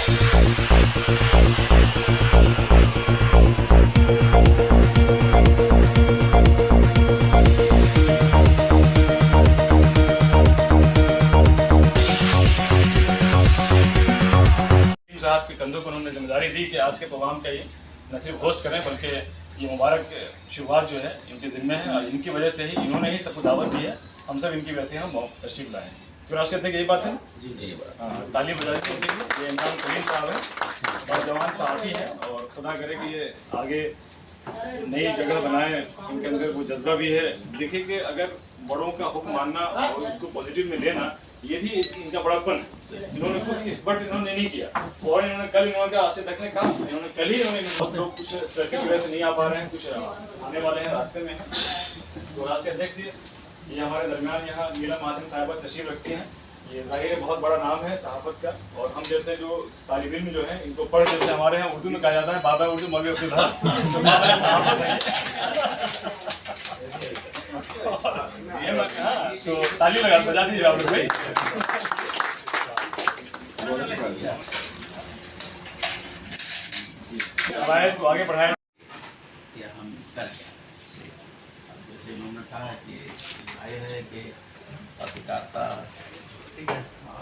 के कंधों को उन्होंने जिम्मेदारी दी कि आज के प्रोग्राम का ये न सिर्फ होस्ट करें बल्कि ये मुबारक शुरुआत जो है इनके ज़िम्मे है और इनकी वजह से ही इन्होंने ही सबको दावत दी है। हम सब इनकी वजह से हम तशरीफ लाए हैं। तो राष्ट्रीय अध्यक्ष यही बात है जी, यही बात। हाँ, ताली बजा दी इनके लिए। ये इमरान करीम साहब है, बहुत जवान साथी हैं और खुदा करे कि ये आगे नई जगह बनाए। इनके अंदर वो जज्बा भी है। देखिए कि अगर बड़ों का हुक्म मानना और उसको पॉजिटिव में लेना, ये भी इनका बड़ापन है। इन्होंने कुछ इस बट इन्होंने नहीं किया और इन्होंने कल इन्होंने आशा रखने का इन्होंने कल ही बहुत लोग कुछ ट्रैफिक की वजह से नहीं आ पा रहे हैं, कुछ आने वाले हैं रास्ते में। तो राष्ट्रीय अध्यक्ष ये हमारे दरमियान यहाँ नीलम मासिम साहिबा तशरीफ रखती हैं। ये जाहिर है बहुत बड़ा नाम है सहाफत का और हम जैसे जो तालिब इल्म जो है इनको पढ़ जैसे हमारे यहाँ उर्दू में कहा जाता है बाबा उर्दू मौलवी अब्दुल्ला, तो बाबा सहाफत है। ये तो ताली लगा बजा दीजिए आप लोग भाई। रवायत को आगे बढ़ाएं। हम कर जैसे उन्होंने कहा कि जाहिर है कि पत्रकारिता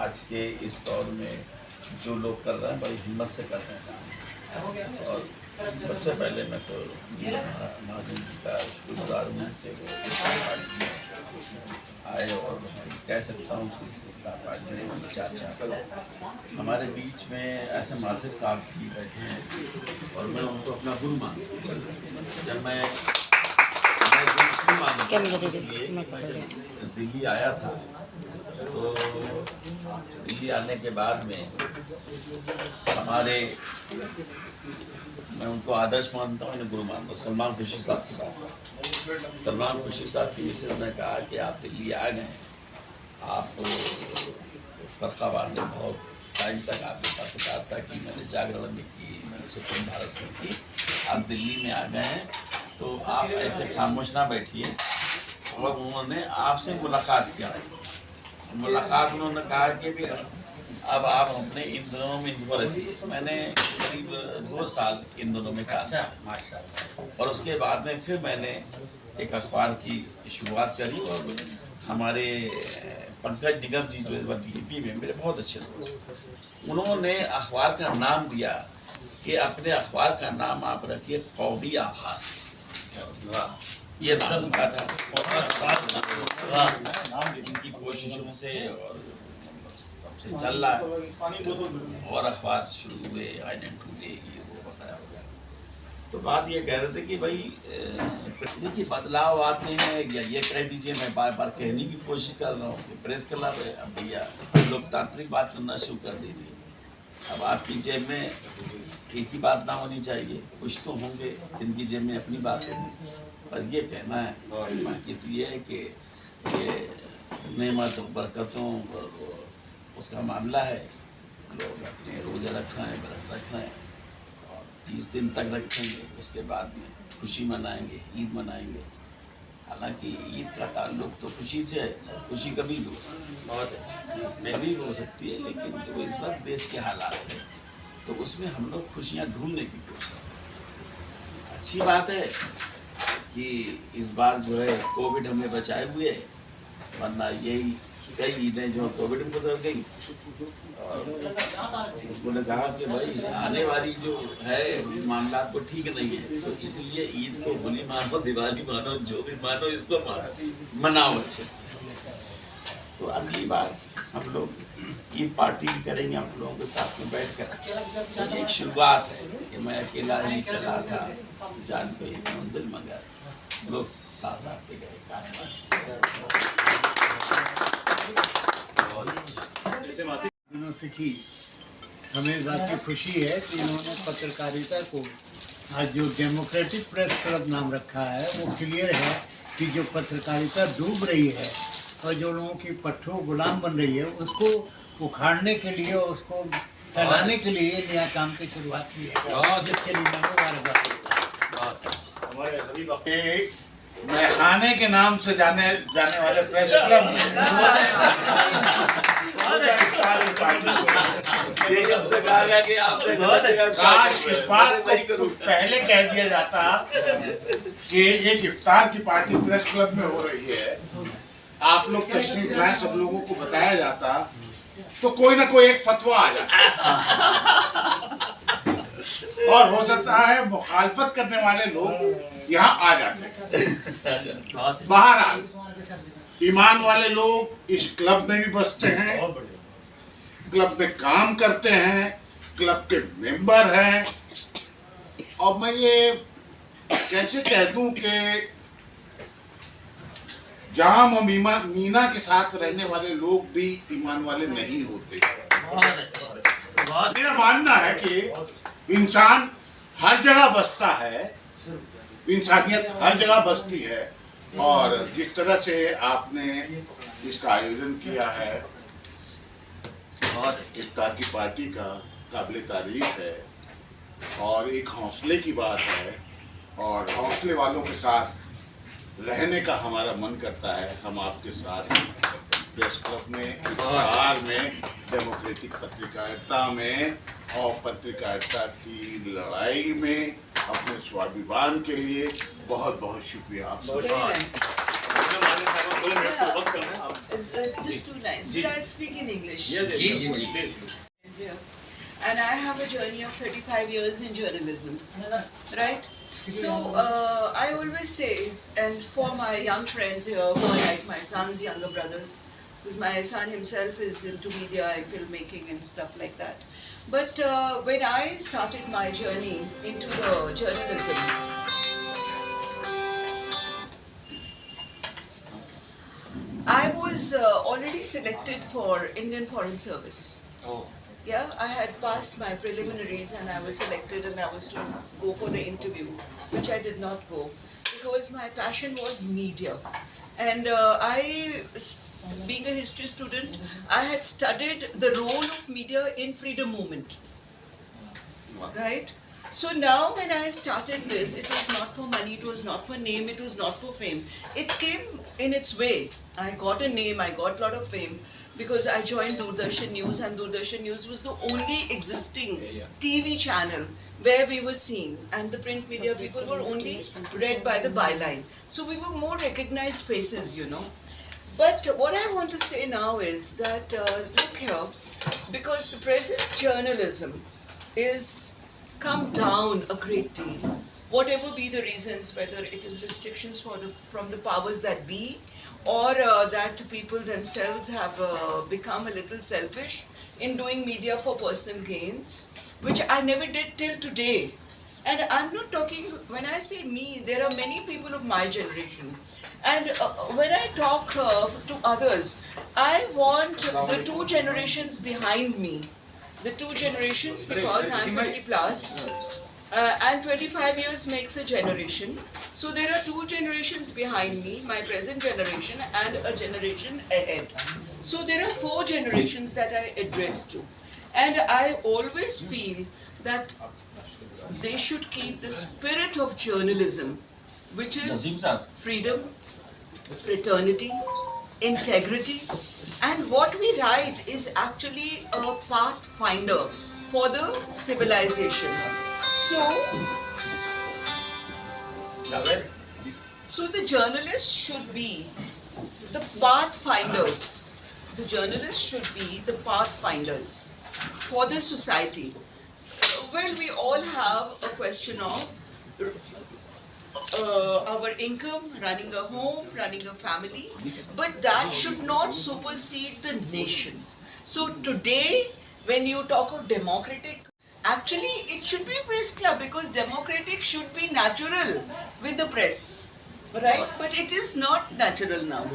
आज के इस दौर में जो लोग कर रहे हैं बड़ी हिम्मत से कर रहे हैं और सबसे पहले मैं तो महाजन जी का शुक्रगुजार हूँ कि वो आए और कह सकता हूँ कि चाचा हमारे बीच में ऐसे मासिक साहब भी बैठे हैं और मैं उनको अपना गुरु मानता हूँ। जब मैं दिल्ली आया था तो दिल्ली आने के बाद में हमारे मैं उनको आदर्श मानता हूँ, इन्हें गुरु मानता हूँ। सलमान खुर्शीद साहब की बात, सलमान खुर्शीद साहब की मिसेज ने कहा कि आप दिल्ली आ गए, आप फर्खाबाद में बहुत टाइम तक आपने पत्रकारिता की, मैंने जागरण में की, मैंने सुप्रीम भारत में की, आप दिल्ली में आ गए हैं तो आप ऐसे खामोश ना बैठिए। और उन्होंने आपसे मुलाकात किया है। मुलाकात में उन्होंने कहा कि भी अब आप अपने इन दिनों में हिंदू रहती। मैंने करीब 2 साल इन दिनों में कहा और उसके बाद में फिर मैंने एक अखबार की शुरुआत करी और हमारे पंकज निगम जी जो DAP में मेरे बहुत अच्छे दोस्त, उन्होंने अखबार का नाम दिया कि अपने अखबार का नाम आप रखिए कौमी आभास। ये नाम का था इनकी कोशिशों से और सबसे चल रहा है और अखबार शुरू हुए आइडेंट टुडे ये वो बताया। तो बात ये कह रहे थे कि भाई देखिए बदलाव आते हैं या ये कह दीजिए, मैं बार बार कहने की कोशिश कर रहा हूँ कि प्रेस क्लब है, अब भैया लोकतांत्रिक बात करना शुरू कर दीजिए। अब आपकी जेब में एक ही बात ना होनी चाहिए, कुछ तो होंगे जिनकी जेब में अपनी बात होगी। बस ये कहना है। बाकी तो ये है कि ये नेमत बरकतों और उसका मामला है। लोग अपने रोज़े रख रहे हैं, व्रत रख रहे हैं और 30 दिन तक रखेंगे, उसके बाद में खुशी मनाएंगे, ईद मनाएंगे। हालांकि ईद का ताल्लुक तो खुशी से है, खुशी कभी भी हो सकती है, बहुत कभी भी हो सकती है, लेकिन जो इस वक्त देश के हालात हैं तो उसमें हम लोग खुशियाँ ढूंढने की कोशिश करें। अच्छी बात है कि इस बार जो है कोविड हमें बचाए हुए है, वरना यही कई ईदें जो कोविड में गुजर गई। और उन्होंने कहा कि भाई आने वाली जो है मामला को ठीक नहीं है, तो इसलिए ईद को होली मानो, दिवाली मानो, जो भी मानो इसको मानो, मनाओ अच्छे से। तो अगली बार हम लोग ईद पार्टी करेंगे आप लोगों के साथ में बैठ कर। तो एक शुरुआत है कि मैं अकेला ही चला था, जान पे मंजिल मगर लोग साथ आते गए। दिनों से की हमें इस बात की खुशी है कि इन्होंने पत्रकारिता को आज जो डेमोक्रेटिक प्रेस क्लब नाम रखा है वो क्लियर है कि जो पत्रकारिता डूब रही है और जो लोगों की पट्टों गुलाम बन रही है उसको उखाड़ने के लिए और उसको फैलाने के लिए नया काम की शुरुआत की है, जिसके लिए मैं मुबारकबाद। मैखाने के नाम से जाने वाले प्रेस क्लब ये जब तक आ गया कि आपने गलत जगह काश इस बात को पहले कह दिया जाता कि ये इफ्तार की पार्टी प्रेस क्लब में हो रही है, आप लोग तशरीफ लाए, सब लोगों को बताया जाता, तो कोई ना कोई एक फतवा आ जाता और हो सकता है मुखालफत करने वाले लोग यहाँ आ जाते। बहरहाल ईमान वाले लोग इस क्लब में भी बसते हैं, क्लब में काम करते हैं, क्लब के मेंबर हैं, और मैं ये कैसे कह दूं कि जाम और मीना के साथ रहने वाले लोग भी ईमान वाले नहीं होते। मेरा मानना है कि इंसान हर जगह बसता है, इंसानियत हर जगह बसती है, और जिस तरह से आपने इसका आयोजन किया है इफ्तार की पार्टी का, काबिल तारीफ है और एक हौसले की बात है, और हौसले वालों के साथ रहने का हमारा मन करता है। हम आपके साथ प्रेस क्लब में, इफ्तार में, डेमोक्रेटिक पत्रकारिता में और पत्रकारिता की लड़ाई में अपने स्वाभिमान के लिए बहुत बहुत शुक्रिया आपसे। Just 2 lines. Did I speak in English? Please. And I have a journey of 35 years in journalism, right? So I always say, and for my young friends here who are like my son's younger brothers, because my son himself is into media and filmmaking and stuff like that. But when I started my journey into the journalism, I was already selected for Indian Foreign Service. Yeah, I had passed my preliminaries and I was selected and I was to go for the interview, which I did not go because my passion was media. And being a history student, I had studied the role of media in freedom movement. Right? So now when I started this, it was not for money, it was not for name, it was not for fame. It came in its way. I got a name, I got a lot of fame because I joined Doordarshan News, and Doordarshan News was the only existing TV channel where we were seen, and the print media people were only read by the byline. So we were more recognized faces, you know. But what I want to say now is that, look here, because the present journalism is come down a great deal, whatever be the reasons, whether it is restrictions from the powers that be, or that people themselves have become a little selfish in doing media for personal gains, which I never did till today. And I'm not talking, when I say me, there are many people of my generation. And when I talk to others, I want the 2 generations behind me. The 2 generations, because I'm 50 plus, and 25 years makes a generation. So there are 2 generations behind me, my present generation and a generation ahead. So there are 4 generations that I address to. And I always feel that they should keep the spirit of journalism, which is freedom, fraternity, integrity, and what we write is actually a pathfinder for the civilization. So the journalists should be the pathfinders. The journalists should be the pathfinders for the society. Well, we all have a question of our income, running a home, running a family, but that should not supersede the nation. So today, when you talk of democratic, actually it should be a press club because democratic should be natural with the press, right? But it is not natural now.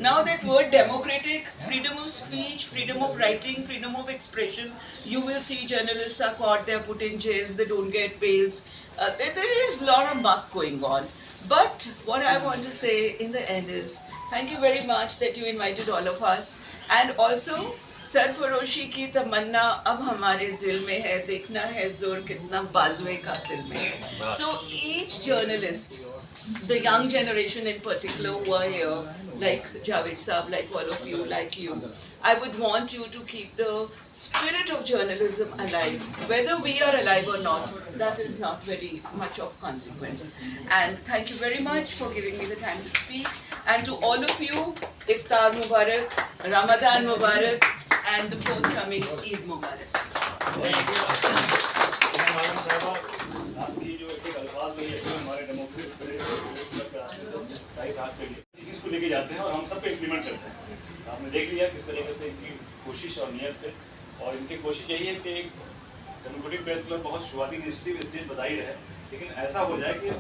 Now that word democratic, freedom of speech, freedom of writing, freedom of expression, you will see journalists are caught, they are put in jails, they don't get bails. There is a lot of muck going on. But what I want to say in the end is, thank you very much that you invited all of us. And also, सरफरोशी की तमन्ना अब हमारे दिल में है, देखना है जोर कितना बाजुए का दिल में है. So each journalist the young generation in particular who are here, like Javed Saab, like all of you, like you, I would want you to keep the spirit of journalism alive. Whether we are alive or not, that is not very much of consequence. And thank you very much for giving me the time to speak. And to all of you, Iftar Mubarak, Ramadan Mubarak, and the forthcoming Eid Mubarak. आपकी जो एक अल्फाज में ये हमारे democratic चीज़ को लेके जाते हैं और हम सब पे इम्प्लीमेंट करते हैं। आपने देख लिया किस तरीके से इनकी कोशिश और नियत है, और इनकी कोशिश यही है कि एक डेमोक्रेटिक प्रेस क्लब बहुत शुरुआती इनिशिएटिव इसलिए बताई रहे, लेकिन ऐसा हो जाए कि एक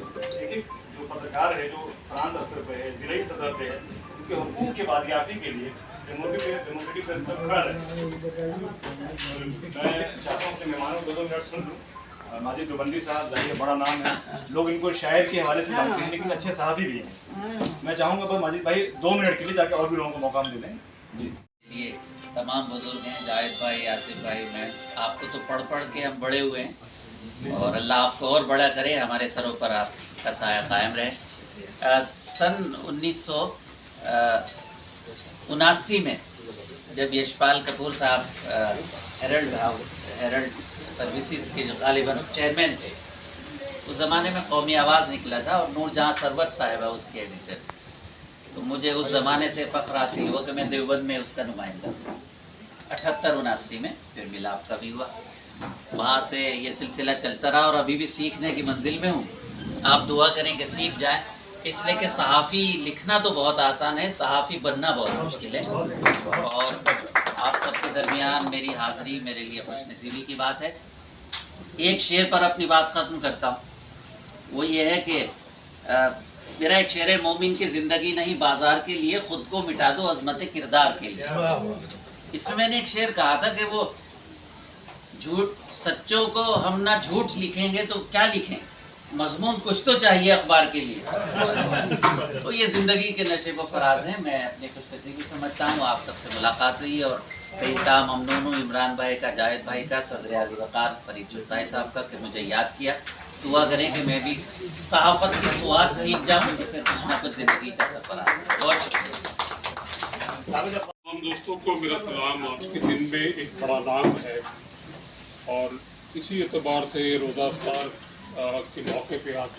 एक जो पत्रकार है जो प्रांत स्तर पर है, जिले सतह पे है, उनके हुकूक के बाजियाफी के लिए डेमोक्रेटिक प्रेस क्लब खड़ा रहे। मैं चाहता हूँ अपने मेहमानों को 2 मिनट सुन लूँ। माजिद देवबंदी साहब जाहिर बड़ा नाम है, लोग इनको शायर के हवाले से जानते हैं, लेकिन अच्छे सहाफ़ी भी हैं। मैं चाहूँगा बस माजिद भाई 2 मिनट के लिए, ताकि और भी लोगों को मौका दे दें। जी ये तमाम बुजुर्ग हैं, जाहिद भाई, आसिफ भाई, मैं आपको तो पढ़ पढ़ के हम बड़े हुए हैं, और अल्लाह आपको और बड़ा करे, हमारे सरों पर आपका साया कायम रहे। सन 1979 में जब यशपाल कपूर साहब हेरल्ड सर्विसेज के जो गालिबन चेयरमैन थे, उस ज़माने में कौमी आवाज़ निकला था और नूरजहाँ सरवत साहिबा उसके एडिटर। तो मुझे उस ज़माने से फ़ख्र हासिल हुआ कि मैं देवबंद में उसका नुमाइंदा था। 78-79 में फिर मिलाप का भी हुआ, वहाँ से ये सिलसिला चलता रहा और अभी भी सीखने की मंजिल में हूँ। आप दुआ करें कि सीख जाए, इसलिए कि सहाफ़ी लिखना तो बहुत आसान है, सहाफ़ी बनना बहुत मुश्किल है। और आप सबके दरमियान मेरी हाज़िरी मेरे लिए खुशनसीबी की बात है। एक शेर पर अपनी बात ख़त्म करता हूँ, वो ये है कि मेरा एक शेर है, मोमिन की ज़िंदगी नहीं बाज़ार के लिए, ख़ुद को मिटा दो अज़मत किरदार के लिए। इसमें मैंने एक शेर कहा था कि वो झूठ सच्चों को हम ना झूठ लिखेंगे तो क्या लिखें, मजमून कुछ तो चाहिए अखबार के लिए। तो ये ज़िंदगी के नशे व फराज हैं। मैं अपनी खुशनसीबी समझता हूँ, आप सबसे मुलाकात हुई और बेइंतहा ममनून हूँ इमरान भाई का, जाहिद भाई का, सदर आज़म वक़ार फरीद जुल्ताई साहब का कि मुझे याद किया। दुआ करें कि मैं भी सहाफ़त की स्वाद सीख जाऊँ तो फिर कुछ ना कुछ ज़िंदगी का सफ़र आ जाए। बहुत शुक्रिया। तमाम दोस्तों को मेरा सलाम। आज के दिन में एक बड़ा नाम है और इसी एतबार से रोज़ा इफ्तार के मौके पे आज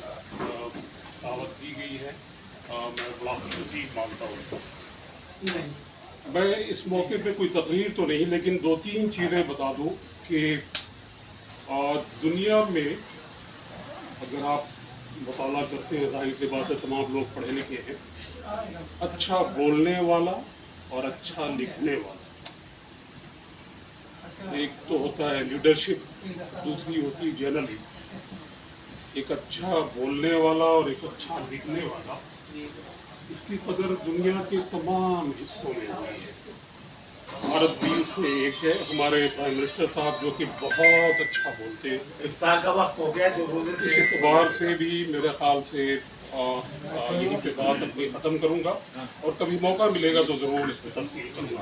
दावत दी गई है। मैं बड़ा खुशनसीब मानता हूँ। मैं इस मौके पे कोई तकरीर तो नहीं, लेकिन 2-3 चीज़ें बता दूँ कि दुनिया में अगर आप मुताला करते हैं, जाहिर सी बात है तमाम लोग पढ़े लिखे हैं, अच्छा बोलने वाला और अच्छा लिखने वाला, एक तो होता है लीडरशिप, दूसरी होती है जर्नलिस्ट। एक अच्छा बोलने वाला और एक अच्छा लिखने वाला, इसकी कदर दुनिया के तमाम हिस्सों में हुई है। भारत भी उसमें एक है। हमारे प्राइम मिनिस्टर साहब जो कि बहुत अच्छा बोलते हैं, इफ्तार का वक्त हो गया, 2 रोजे इस एतबार से भी मेरे ख्याल से यहीं पे बात अपनी ख़त्म करूँगा और कभी मौका मिलेगा तो ज़रूर इसमें तफसील करूँगा।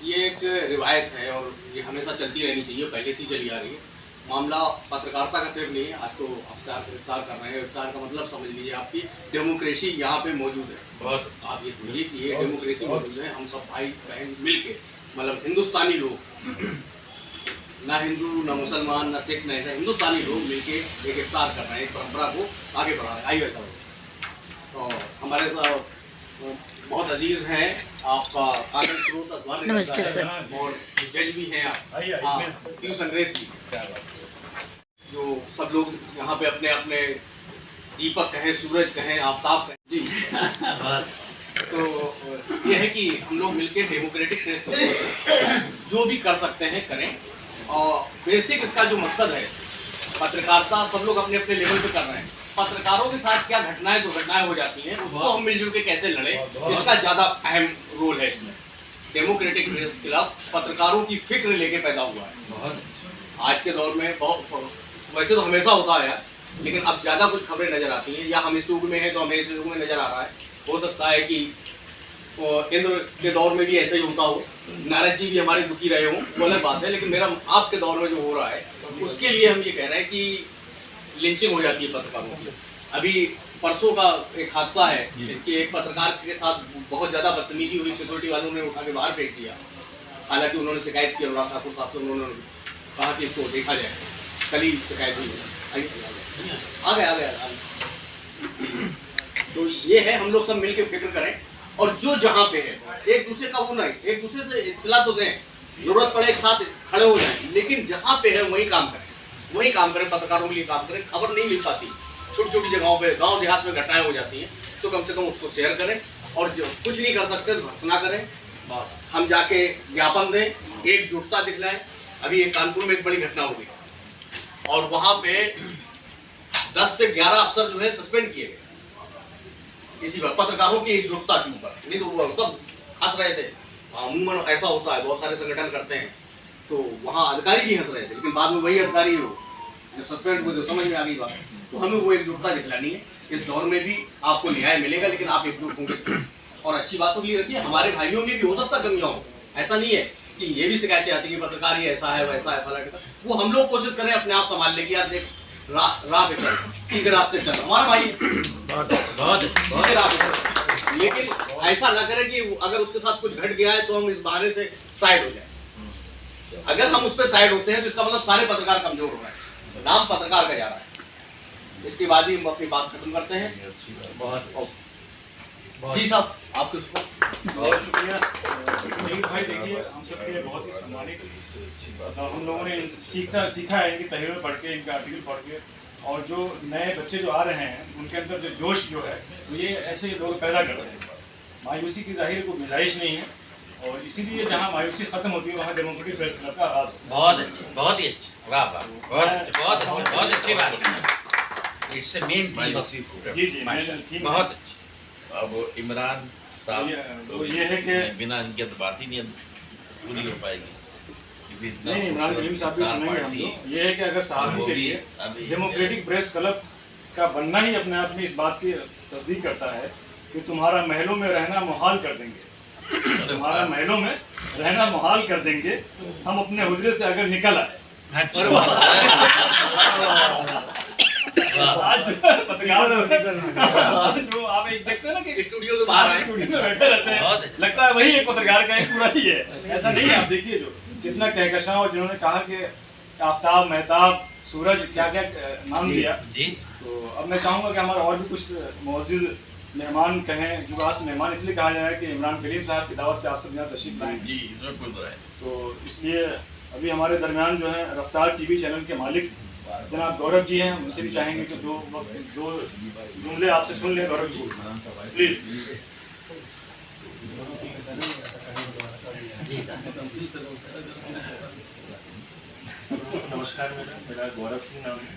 ये एक रिवायत है और ये हमेशा चलती रहनी चाहिए, पहले से ही चली आ रही है। मामला पत्रकारिता का सिर्फ नहीं है, आज तो अवतार गिरफ्तार कर रहे हैं। गिरफ्तार का मतलब समझ लीजिए आपकी डेमोक्रेसी यहाँ पे मौजूद है। बहुत आप ये समझिए कि ये डेमोक्रेसी मौजूद है। हम सब भाई बहन मिल के, मतलब हिंदुस्तानी लोग, ना हिंदू ना मुसलमान ना सिख ना ऐसा, हिंदुस्तानी लोग मिल के एक इफ्तार कर रहे हैं, एक परंपरा को आगे बढ़ा रहे हैं। आइए ऐसा और हमारे साथ बहुत अजीज हैं आपका आनंद स्रोत अखबार नमस्ते सर। और जज भी हैं आप पीयूष अंग्रेज जी, जो सब लोग यहाँ पे अपने अपने दीपक कहें, सूरज कहें, आफ्ताब कहें जी। तो ये है कि हम लोग मिलकर डेमोक्रेटिक प्रेस को जो भी कर सकते हैं करें। और बेसिक इसका जो मकसद है, पत्रकारिता सब लोग अपने अपने लेवल पे कर रहे हैं। पत्रकारों के साथ क्या घटनाएं दुर्घटनाएं हो जाती हैं, उसको हम मिलजुल के कैसे लड़ें, इसका ज़्यादा अहम रोल है इसमें। डेमोक्रेटिक प्रेस क्लब पत्रकारों की फिक्र लेके पैदा हुआ है। आज के दौर में बहुत, वैसे तो हमेशा होता है लेकिन अब ज़्यादा कुछ खबरें नज़र आती हैं, या हम इस युग में हैं तो हमें इस युग में नज़र आ रहा है। हो सकता है कि इंद्र के दौर में भी ऐसा ही होता हो, नारद जी भी हमारे दुखी रहे हों, वो अलग बात है। लेकिन मेरा आपके दौर में जो हो रहा है उसके लिए हम ये कह रहे हैं कि लिंचिंग हो जाती है पत्रकारों की। अभी परसों का एक हादसा है कि एक पत्रकार के साथ बहुत ज़्यादा बदतमीजी हुई, सिक्योरिटी वालों ने उठा के बाहर फेंक दिया। हालांकि उन्होंने शिकायत की अनुराग ठाकुर साहब से, उन्होंने कहा कि इसको देखा जाए। कल ही शिकायत हुई, आ गया। तो ये है, हम लोग सब मिलकर फिक्र करें और जो जहाँ पे है एक दूसरे का वो नहीं, एक दूसरे से इत्तला तो दें, जरूरत पड़े एक साथ खड़े हो जाएं, लेकिन जहाँ पे है वही काम करें, पत्रकारों के लिए काम करें। खबर नहीं मिल पाती, छोटी छोटी जगहों पे, गांव देहात में घटनाएं हो जाती हैं, तो कम से कम उसको शेयर करें। और जो कुछ नहीं कर सकते तो भर्त्सना करें, हम जाके ज्ञापन दें, एकजुटता दिखलाएं। अभी एक कानपुर में एक बड़ी घटना हो गई और वहाँ पे 10 से 11 अफसर जो है सस्पेंड किए गए इसी बात, पत्रकारों की एकजुटता के ऊपर। नहीं तो वो सब हंस रहे थे, अमूमन ऐसा होता है, बहुत सारे संगठन करते हैं, तो वहाँ अधिकारी भी हंस रहे थे, लेकिन बाद में वही अधिकारी हो जब सस्पेंड हुए तो समझ में आ गई बात। तो हमें वो एकजुटता दिखलानी है। इस दौर में भी आपको न्याय मिलेगा, लेकिन आप एकजुट होंगे। और अच्छी बातों के लिए रखिए, हमारे भाइयों में भी हो सकता कमियाँ हो, ऐसा नहीं है कि ये भी शिकायतें आती कि पत्रकार ही ऐसा है वैसा है फला, वो हम लोग कोशिश करें अपने आप संभालने की। यार देख, राह पे चल, सीधे रास्ते चल, हमारा भाई सीधे राह पे चल, लेकिन ऐसा ना करें कि अगर उसके साथ कुछ घट गया है तो हम इस बहाने से साइड हो जाए। अगर हम उस पर साइड होते हैं तो इसका मतलब सारे पत्रकार कमजोर हो रहे हैं, नाम पत्रकार का जा रहा है। इसके बाद ही हम अपनी बात खत्म करते हैं। जी साहब, आपके बहुत शुक्रिया भाई। देखिए, हम सबके लिए बहुत ही सम्मानित, हम लोगों ने सीखा है इनकी तहरीर पढ़ के, इनका आर्टिकल पढ़ के, और जो नए बच्चे जो आ रहे हैं उनके अंदर जो जोश जो है तो ये ऐसे लोग पैदा करते हैं। मायूसी की जाहिर कोई गुंजाइश नहीं है, और इसीलिए जहाँ मायूसी खत्म होती है वहाँ डेमोक्रेटिक प्रेस क्लब का आगाज होता है। बहुत अच्छी, बहुत ही अच्छी, वाह वाह, बहुत अच्छी बात। It's a main theme. जी बहुत अच्छी। अब इमरान साहब तो ये है कि बिना इनके तो बात ही नहीं पूरी हो पाएगी। नहीं, इमरान कलीम साहब भी सुनेंगे हम लोग। ये है कि अगर साहब के लिए डेमोक्रेटिक प्रेस क्लब का बनना ही अपने आप में इस बात की तस्दीक करता है कि तुम्हारा महलों में रहना मुहाल कर देंगे, तुम्हारा महलों में रहना मुहाल कर देंगे हम अपने हुजरे से अगर निकल आए। आज पत्रकार जो आप एक देखते हैं ना कि स्टूडियो से बाहर आए, स्टूडियो में बैठे रहते हैं, लगता है वही एक पत्रकार का एक पूरा ही है। ऐसा नहीं है। आप देखिए जो कितना कहकशां, और जिन्होंने कहा कि आफ्ताब, मेहताब, सूरज, क्या क्या नाम दिया जी। तो अब मैं चाहूँगा कि हमारा और भी कुछ मुअज़्ज़िज़ मेहमान कहें, जो आज मेहमान इसलिए कहा जाए कि इमरान कलीम साहब की दावत पे आप सब यहाँ तशरीफ लाएँ जी, इसमें कोई तो है। तो इसलिए अभी हमारे दरमियान जो है रफ्तार टीवी चैनल के मालिक जनाब गौरव जी हैं, उनसे भी चाहेंगे कि दो जुमले आपसे सुन लें। गौरव जी प्लीज़। नमस्कार, मेरा गौरव सिंह नाम है।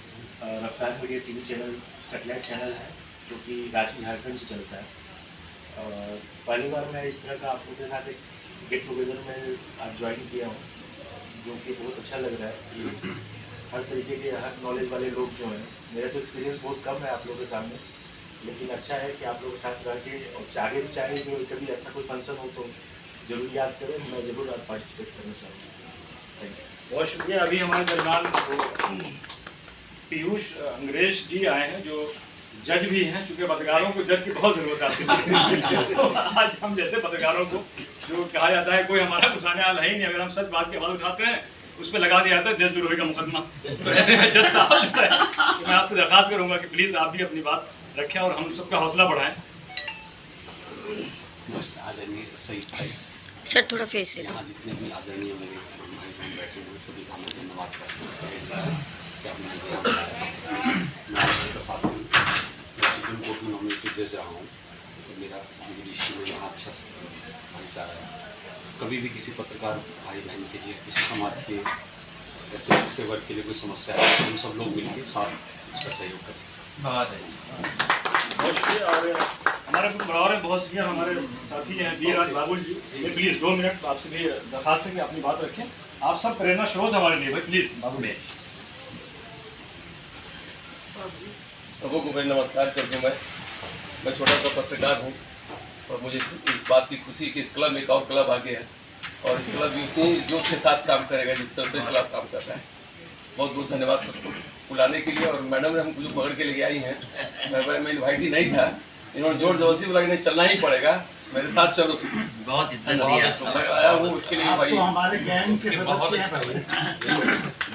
रफ्तार media TV channel satellite channel है जो कि रांची झारखंड से चलता है। और पहली बार मैं इस तरह का आप लोगों के साथ एक गेट टुगेदर में आज ज्वाइन किया हूँ। जो कि बहुत अच्छा लग रहा है कि हर तरीके के हर नॉलेज वाले लोग जो हैं, मेरा तो एक्सपीरियंस बहुत कम है आप लोगों के सामने, लेकिन अच्छा है कि आप लोगों के साथ रह के, और आगे भी चाहेंगे कभी ऐसा कोई फंक्शन हो तो ज़रूर याद करें, मैं ज़रूर आप पार्टिसिपेट करना चाहूँगा। Thank you. बहुत शुक्रिया। अभी हमारे दरमियान पीयूष अंग्रेज जी आए हैं जो जज भी हैं, चूँकि पत्रकारों को जज की बहुत ज़रूरत आती है तो आज हम जैसे पत्रकारों को जो कहा जाता है कोई हमारा गुस्साने वाला है ही नहीं, अगर हम सच बात की आवाज़ उठाते हैं उस पर लगा दिया जाता है देशद्रोही का मुकदमा। तो ऐसे में जज साहब जो है तो मैं आपसे दरख्वास्त करूँगा कि प्लीज़ आप भी अपनी बात रखें और हम सबका हौसला बढ़ाएं। सर थोड़ा फेस से यहाँ जितने भी आदरणीय मेरे भाई बहन बैठे हुए सभी का मैं धन्यवाद करता हूँ कि आपने मुझे यहाँ बुलाया। मैं आपके प्रसाद हूँ, मैं सुप्रीम कोर्ट में नॉमिनेटेड जज रहा हूँ, तो मेरा इश्यू में यहाँ अच्छा भाईचारा है। कभी भी किसी पत्रकार भाई बहन के लिए, किसी समाज के ऐसे पिछड़े वर्ग के लिए कोई समस्या है तो हम सब लोग मिलकर साथ उसका सहयोग करें। बहुत शुक्रिया। और हमारे कुछ बराबर बहुत शुक्रिया हमारे साथी हैं V Raj Babul ji. Please 2 minute आपसे भी दरखास्त है कि अपनी बात रखें। आप सब प्रेरणा स्रोत हमारे लिए भाई, प्लीज़ बाबू भाई। सबों को मेरा नमस्कार करके मैं छोटा सा पत्रकार हूँ और मुझे इस बात की खुशी कि इस क्लब में एक और क्लब आगे है और इस क्लब उसी जोश के साथ काम करेगा जिस तरह से क्लब काम कर रहा है। बहुत बहुत धन्यवाद सबको बुलाने के लिए। और मैडम ने हमको जो पकड़ के लेके आई हैं, मैं इन्वाइट ही नहीं था, इन्होंने जोर जबरदस्ती बोला कि नहीं चलना ही पड़ेगा, मेरे साथ चलो। बहुत इज्जत दिया, मैं आया हूँ उसके लिए भाई। तो हमारे गैंग के सदस्य हैं भाई,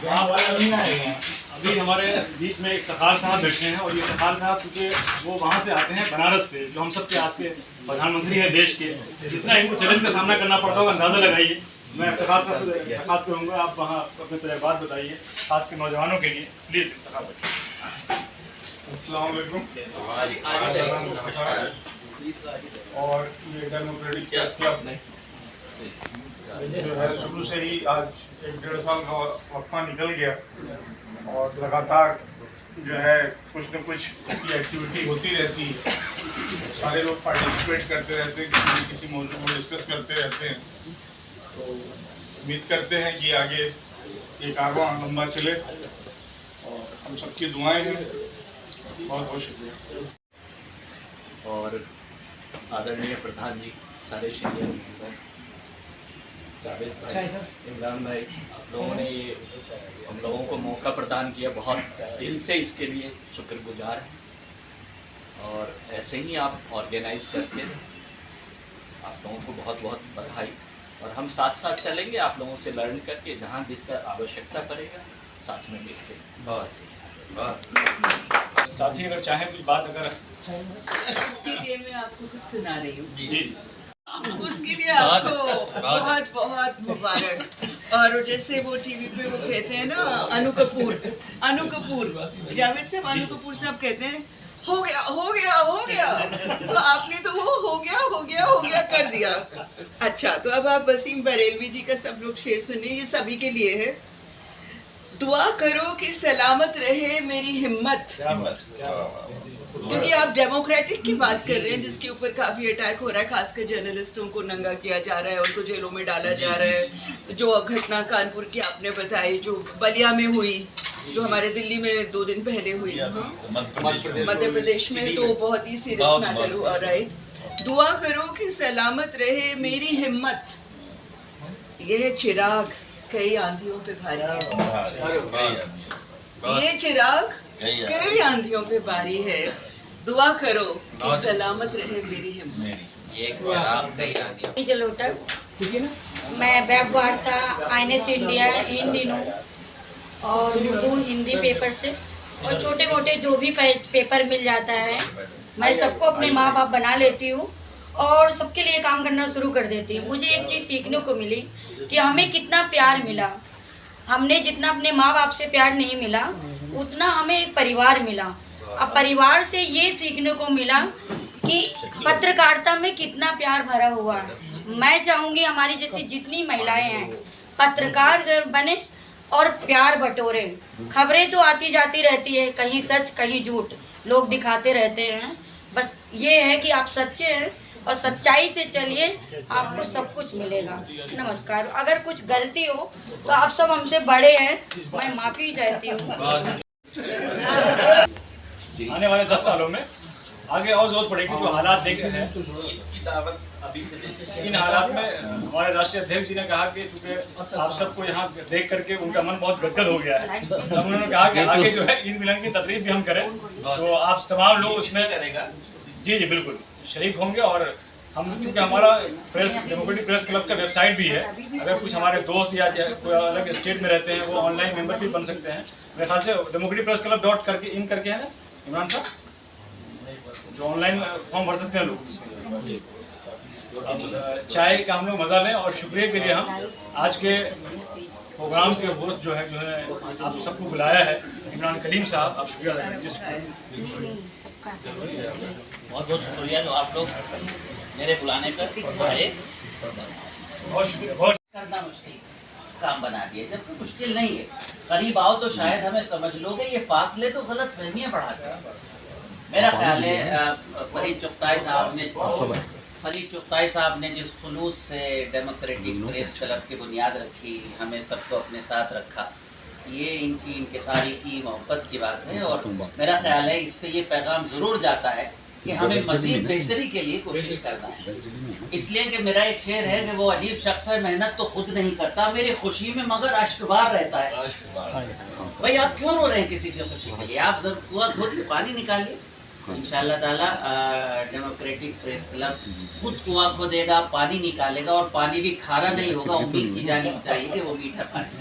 गैंग वाले नहीं आए हैं। अभी हमारे बीच में इफ्तिखार साहब बैठे हैं और ये इफ्तिखार साहब चूँकि वो वहाँ से आते हैं बनारस से, जो हम सबके आज के प्रधानमंत्री हैं देश के, जितना इनको चैलेंज का सामना करना पड़ता होगा अंदाज़ा लगाइए। मैं इफ्तिखार साहब से दरख्वास्त करूँगा आप वहाँ अपने तजुर्बात बताइए खास के नौजवानों के लिए, प्लीज़ इफ्तिखार बैठिए। अस्सलाम वालेकुम। और ये डेमोक्रेटिक प्रेस क्लब जो है शुरू से ही आज 1-1.5 साल का वक्फा निकल गया और लगातार जो है कुछ न कुछ इसकी एक्टिविटी होती रहती है। सारे लोग पार्टिसिपेट करते रहते हैं, किसी न किसी मौजूद को डिस्कस करते रहते हैं। तो उम्मीद करते हैं कि आगे ये कारवां लंबा चले और हम सबकी दुआएं हैं। बहुत बहुत शुक्रिया। और आदरणीय प्रधान जी, सारे सीनियर जावेद भाई, इमरान भाई, आप लोगों ने ये हम लोगों को मौका प्रदान किया, बहुत दिल से इसके लिए शुक्रगुजार हैं। और ऐसे ही आप ऑर्गेनाइज करके आप लोगों को बहुत बहुत बधाई। और हम साथ साथ चलेंगे आप लोगों से लर्न करके, जहाँ जिसका आवश्यकता पड़ेगा साथ में मिल के। बहुत साथी अगर चाहें कुछ बात अगर इसके लिए मैं आपको कुछ सुना रही हूँ। जी उसके लिए आपको बहुत बहुत मुबारक। और जैसे वो टीवी पे वो कहते हैं ना, अनु कपूर जावेद साहब, अनु कपूर साहब कहते हैं हो गया हो गया हो गया, तो आपने तो वो हो गया कर दिया। अच्छा, तो अब आप वसीम बरेलवी जी का सब लोग शेर सुनिए, ये सभी के लिए है। दुआ करो कि सलामत रहे मेरी हिम्मत, क्योंकि आप डेमोक्रेटिक की बात कर रहे हैं जिसके ऊपर काफ़ी अटैक हो रहा है, खासकर जर्नलिस्टों को नंगा किया जा रहा है, उनको जेलों में डाला जा रहा है। जो घटना कानपुर की आपने बताई, जो बलिया में हुई, जो हमारे दिल्ली में 2 दिन पहले हुई, मध्य प्रदेश में, तो बहुत ही सीरियस मैटर हुआ। राइट, दुआ करो कि सलामत रहे मेरी हिम्मत, यह चिराग कई आंधियों पे भारी है, ये चिराग कई आंधियों पे भारी है, दुआ करो कि सलामत रहे मेरी हिम्मत। जलोटा, मैं वेब वार्ता INS इंडिया इन दिनों और उर्दू हिंदी पेपर से और छोटे मोटे जो भी पेपर मिल जाता है मैं सबको अपने माँ बाप बना लेती हूँ और सबके लिए काम करना शुरू कर देती हूँ। मुझे एक चीज़ सीखने को मिली कि हमें कितना प्यार मिला, हमने जितना अपने माँ बाप से प्यार नहीं मिला उतना हमें एक परिवार मिला। अब परिवार से ये सीखने को मिला कि पत्रकारिता में कितना प्यार भरा हुआ है। मैं चाहूँगी हमारी जैसी जितनी महिलाएं हैं पत्रकार बने और प्यार बटोरे। खबरें तो आती जाती रहती है, कहीं सच कहीं झूठ लोग दिखाते रहते हैं, बस ये है कि आप सच्चे हैं और सच्चाई से चलिए, आपको सब कुछ मिलेगा। नमस्कार। अगर कुछ गलती हो तो आप सब हमसे बड़े हैं, मैं माफ़ी चाहती हूँ। आने वाले 10 सालों में आगे और जरूरत पड़ेगी। जो हालात देख रहे हैं, इन हालात में हमारे राष्ट्रीय अध्यक्ष जी ने कहा कि चूंकि आप सबको यहाँ देख करके उनका मन बहुत गदगद हो गया है, तब उन्होंने कहा कि आगे जो है ईद मिलन की तकरीब भी हम करें, तो आप तमाम लोग उसमें जी बिल्कुल शरीक होंगे। और हम चूँकि हमारा डेमोक्रेटिक प्रेस क्लब का वेबसाइट भी है, अगर कुछ हमारे दोस्त या कोई अलग स्टेट में रहते हैं वो ऑनलाइन मेंबर भी बन सकते हैं। मेरे ख्याल से डेमोक्रेटिक प्रेस क्लब डॉट करके इन करके है ना इमरान साहब, जो ऑनलाइन फॉर्म भर सकते हैं लोग उसमें। अब चाय का हम लोग मज़ा लें और शुक्रिया के लिए हम आज के प्रोग्राम के होस्ट जो है आप सबको बुलाया है, इमरान कलीम साहब, आप शुक्रिया अदा करें। बहुत बहुत शुक्रिया जो आप लोग मेरे बुलाने पर आए। बहुत शुक्रिया। बहुत करना मुश्किल काम बना दिया, जबकि मुश्किल नहीं है। करीब आओ तो शायद हमें समझ लोगे। ये फासले तो गलत फहमियाँ बढ़ाते हैं। मेरा ख्याल है फरीद चुगताई साहब ने जिस खुलूस से डेमोक्रेटिक प्रेस क्लब की बुनियाद रखी, हमें सबको अपने साथ रखा, ये इनके सारी की मोहब्बत की बात है। और मेरा ख्याल है इससे ये पैगाम ज़रूर जाता है कि हमें मज़ीद बेहतरी के लिए कोशिश करना है। इसलिए कि मेरा एक शेर है कि वो अजीब शख्स है, मेहनत तो खुद नहीं करता, मेरी खुशी में मगर अश्कबार रहता है। भाई आप क्यों रो रहे हैं किसी की खुशी के लिए? आप जब कुआं खोद के पानी निकालिए। इंशाअल्लाह ताला डेमोक्रेटिक प्रेस क्लब खुद कुआं खोदेगा, पानी निकालेगा, और पानी भी खारा नहीं होगा। उम्मीद की जानी चाहिए कि वो मीठा पानी